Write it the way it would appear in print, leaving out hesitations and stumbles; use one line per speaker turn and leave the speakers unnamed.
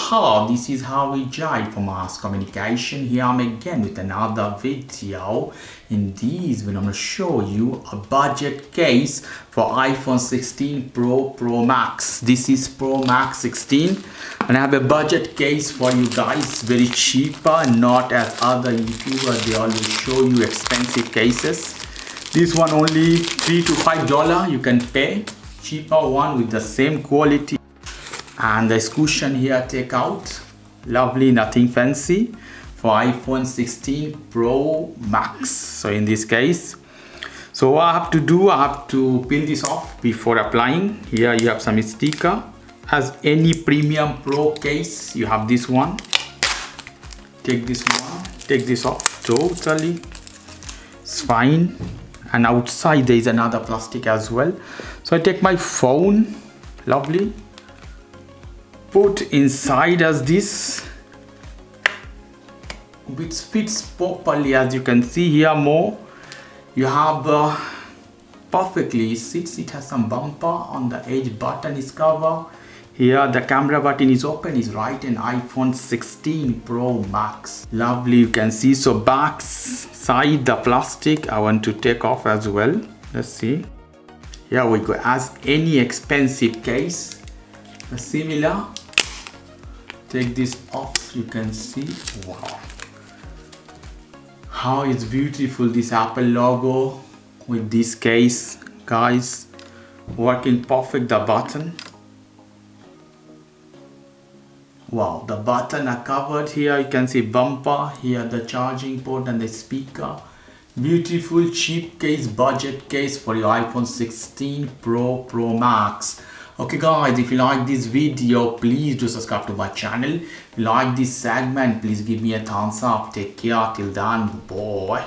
this is how we jive for mass communication. Here I'm again with another video. In this video I'm going to show you a budget case for iPhone 16 Pro Max. This is Pro Max 16 and I have a budget case for you guys, very cheaper, not as other YouTubers, they always show you expensive cases. This one only $3 to $5 you can pay, cheaper one with the same quality. And this cushion here take out, lovely, nothing fancy, for iPhone 16 Pro Max. So in this case, so what I have to do, I have to peel this off before applying. Here you have some sticker. As any premium Pro case, you have this one. Take this off totally, it's fine. And outside there is another plastic as well. So I take my phone, lovely, put inside as this, which fits properly. As you can see here more, you have perfectly sits. It has some bumper on the edge, button is covered. Here the camera button is open, is right, and iPhone 16 Pro Max, lovely, you can see. So back side the plastic I want to take off as well. Let's see, here we go. As any expensive case, similar. Take this off, you can see, wow, how it's beautiful, this Apple logo with this case, guys, working perfect. The button, wow, the button are covered. Here you can see bumper, here the charging port and the speaker. Beautiful cheap case, budget case for your iPhone 16 Pro Max. Okay guys, if you like this video, please do subscribe to my channel. If you like this segment, please give me a thumbs up. Take care till then, bye.